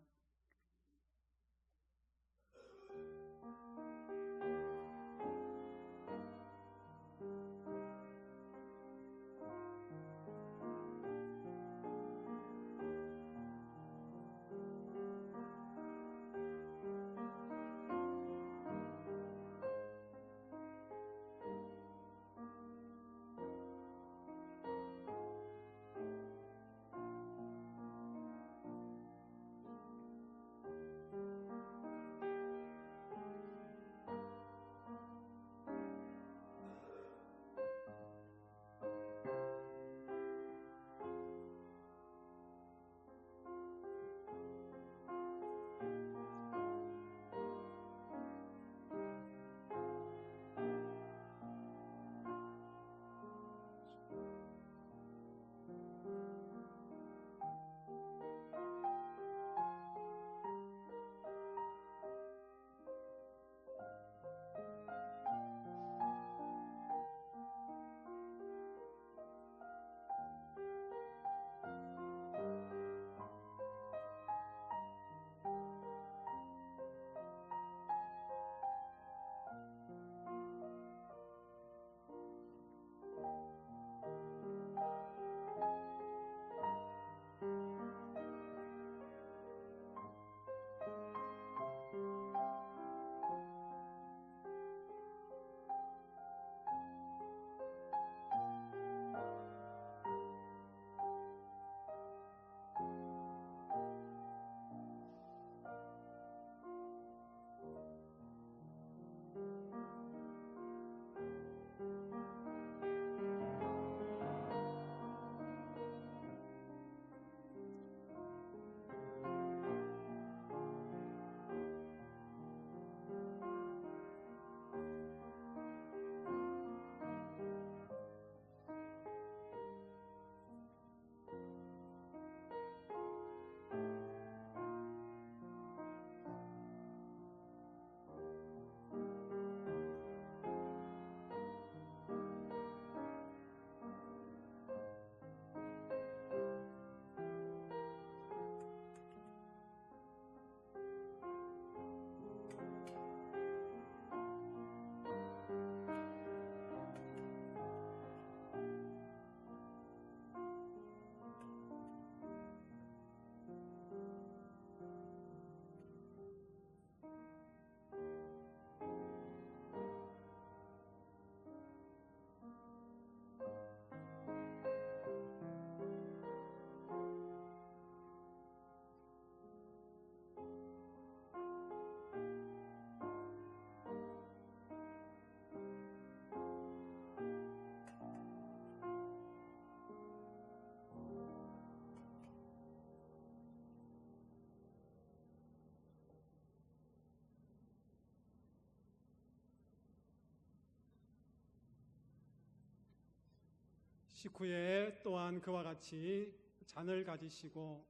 Speaker 1: 식후에 또한 그와 같이 잔을 가지시고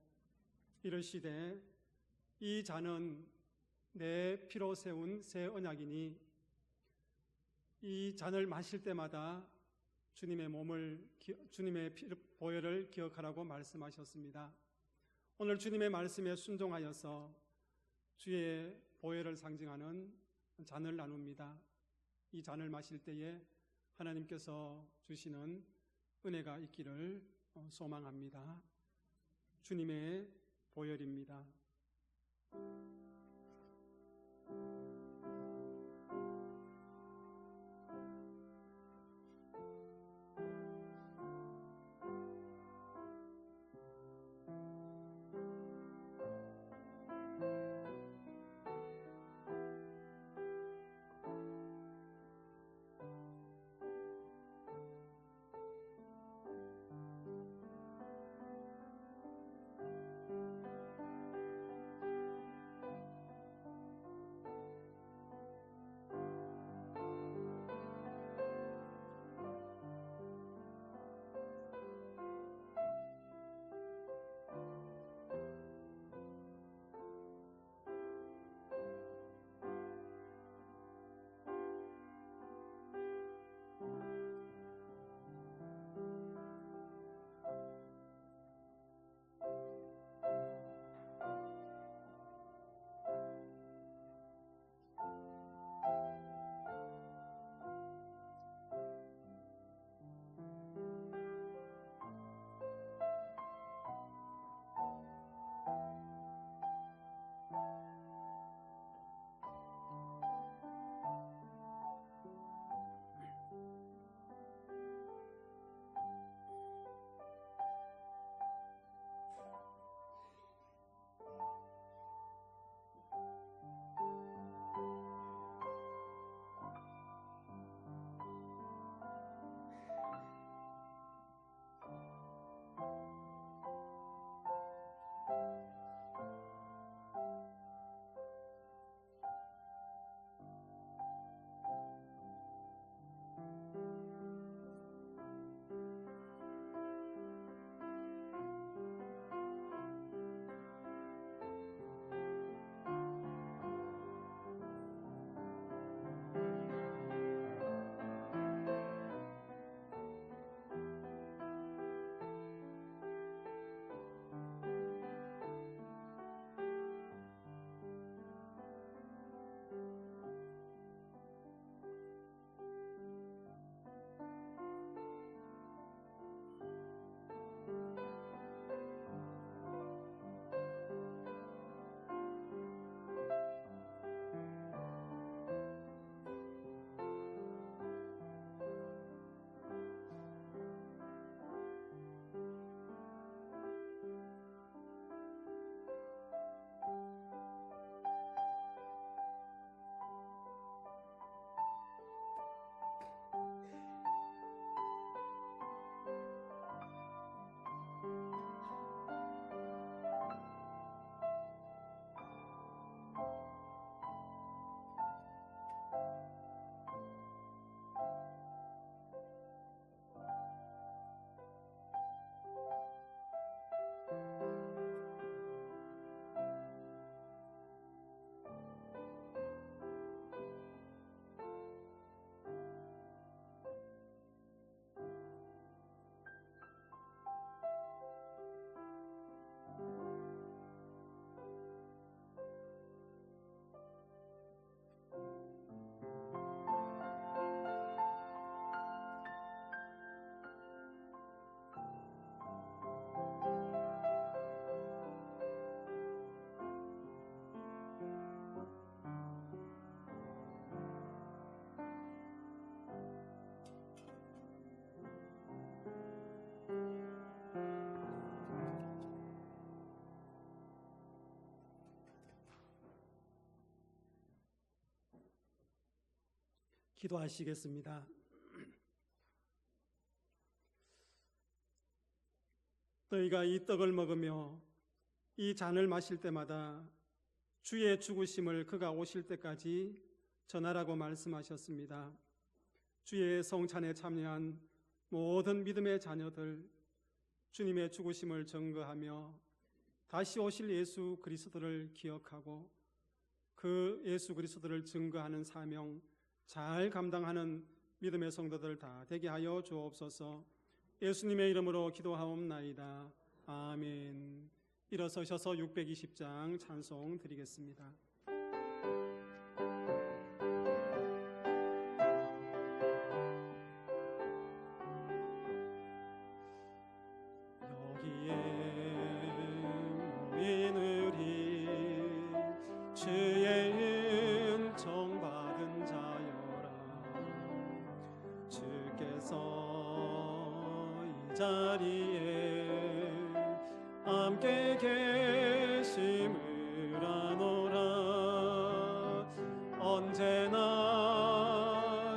Speaker 1: 이르시되 이 잔은 내 피로 세운 새 언약이니 이 잔을 마실 때마다 주님의 보혈을 기억하라고 말씀하셨습니다. 오늘 주님의 말씀에 순종하여서 주의 보혈을 상징하는 잔을 나눕니다. 이 잔을 마실 때에 하나님께서 주시는 은혜가 있기를 소망합니다. 주님의 보혈입니다. 기도하시겠습니다. 너희가 이 떡을 먹으며 이 잔을 마실 때마다 주의 죽으심을 그가 오실 때까지 전하라고 말씀하셨습니다. 주의 성찬에 참여한 모든 믿음의 자녀들 주님의 죽으심을 증거하며 다시 오실 예수 그리스도를 기억하고 그 예수 그리스도를 증거하는 사명 잘 감당하는 믿음의 성도들 다 되게 하여 주옵소서. 예수님의 이름으로 기도하옵나이다. 아멘. 일어서셔서 620장 찬송 드리겠습니다. 여기에 모인 우리 주의 은총 받은 자여라. 주께서 이 자리에 함께 계심을 아노라. 언제나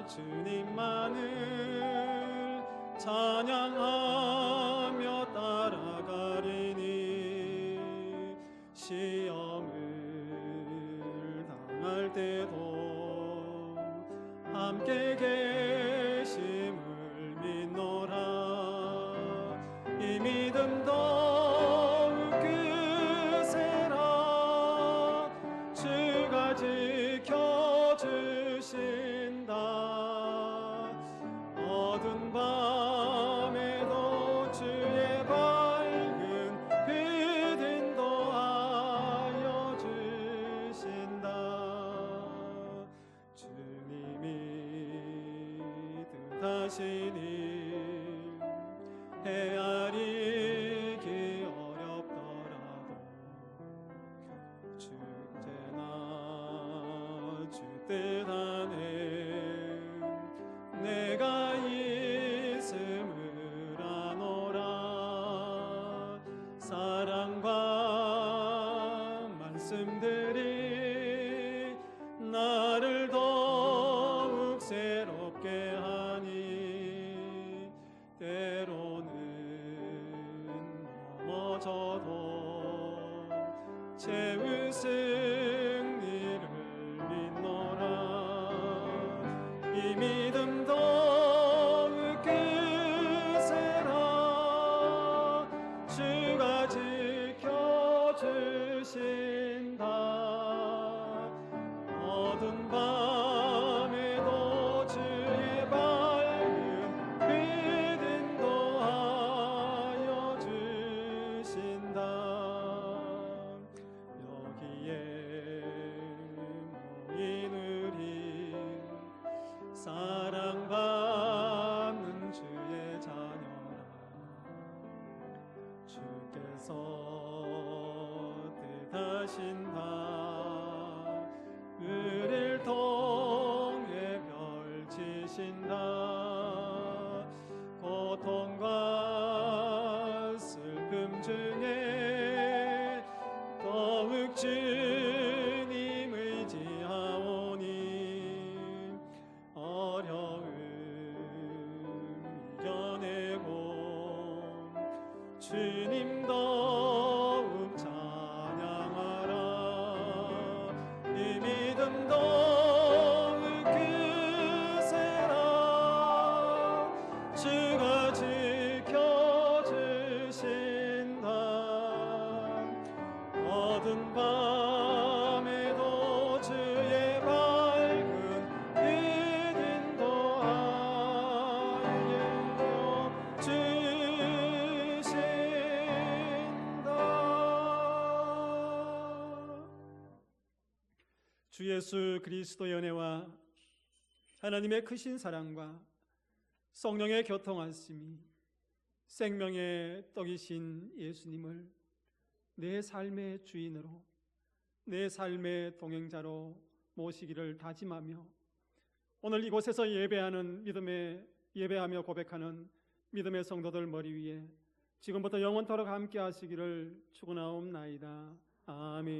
Speaker 1: 주님만을 찬양하며 따라가리니 시험을 당할 때도 함께 계심을 믿노라. 이 믿음 더욱 크세라. 주가 지켜주신다. 어두운 밤에도 주의 밝은 빛 인도하여 주신다. 주님이 뜻하시니 헤아리기 어렵더라도 주제나 주 뜻 안에 내가 있음을 아노라. 사랑과 말씀들이 나를 더욱 새롭게 하니 때로는 넘어져도 제 승리를 믿노라. 이 믿음 더욱 크세라. 주가 지켜주신다. 어두운 밤에도 주의 밝은 빛 인도하여 주신다. 여기에 모인 우리 사랑받는 주의 자녀라. 주께서 뜻하신 바 우릴 통해 펼치신다. 고통과 슬픔 중에 더욱 주님 의지하오니 어려움 이겨내고 주님 더욱 찬양하라. 이 믿음 더욱 크세라. 주가 지켜주신다. 어두운 밤에도 주의 밝은 빛 인도하여 주신다. 주 예수 그리스도의 은혜와 하나님의 크신 사랑과 성령의 교통하심이 생명의 떡이신 예수님을 내 삶의 주인으로, 내 삶의 동행자로 모시기를 다짐하며 오늘 이곳에서 예배하며 고백하는 믿음의 성도들 머리 위에 지금부터 영원토록 함께 하시기를 축원하옵나이다. 아멘.